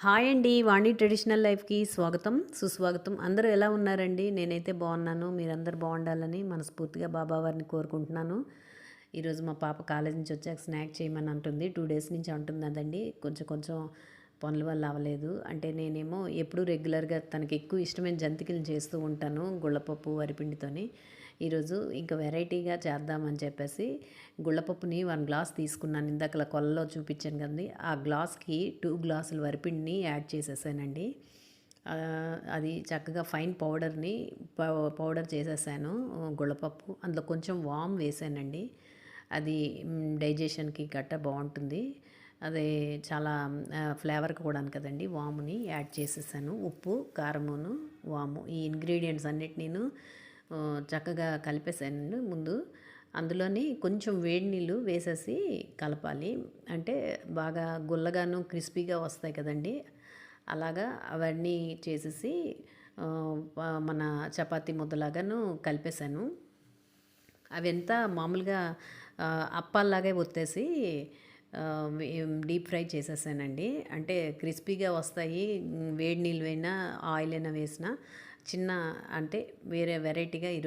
Hi అండి. వాణి traditional లైఫ్‌కి స్వాగతం, సుస్వాగతం. అందరూ ఎలా ఉన్నారండి? నేనైతే బాగున్నాను. మీరందరూ బాగుండాలని మనస్ఫూర్తిగా బాబావారిని కోరుకుంటున్నాను. ఈరోజు మా పాప కాలేజీ నుంచి వచ్చాక స్నాక్ చేయమని అంటుంది. 2 డేస్ నుంచి అంటుంది అదండి. కొంచెం కొంచెం పనుల వల్ల అవ్వలేదు. అంటే నేనేమో ఎప్పుడూ రెగ్యులర్‌గా తనకి ఎక్కువ ఇష్టమైన జంతికలు చేస్తూ ఉంటాను గుళ్ళపప్పు, వరిపిండితోని. ఈరోజు ఇంకా వెరైటీగా చేద్దామని చెప్పేసి గుళ్ళపప్పుని 1 గ్లాస్ తీసుకున్నాను. ఇందాకలా కొలలో చూపించాను కదండీ! ఆ గ్లాస్‌కి 2 గ్లాసులు వరిపిండిని యాడ్ చేసేసానండి. అది చక్కగా ఫైన్ పౌడర్‌ని పౌడర్ చేసేసాను గుళ్ళపప్పు. అందులో కొంచెం వామ్ వేసానండి. అది డైజెషన్‌కి గట్టా బావుంటుంది. అది చాలా ఫ్లేవర్‌కి కూడాను కదండీ! వాముని యాడ్ చేసేసాను. ఉప్పు, కారమును, వాము ఈ ఇంగ్రీడియెంట్స్ అన్నిటినీను చక్కగా కలిపేసానండి ముందు. అందులోని కొంచెం వేడి నీళ్ళు వేసేసి కలపాలి. అంటే బాగా గుల్లగాను, క్రిస్పీగా వస్తాయి కదండీ! అలాగా అవన్నీ చేసేసి మన చపాతీ ముద్దలాగాను కలిపేసాను. అవంతా మామూలుగా అప్పాల్లాగే ఒత్తేసి డీప్ ఫ్రై చేసేసానండి. అంటే క్రిస్పీగా వస్తాయి. వేడి నీళ్ళు అయినా, ఆయిల్ అయినా వేసినా చిన్న అంటే వేరే వెరైటీగా ఈరోజు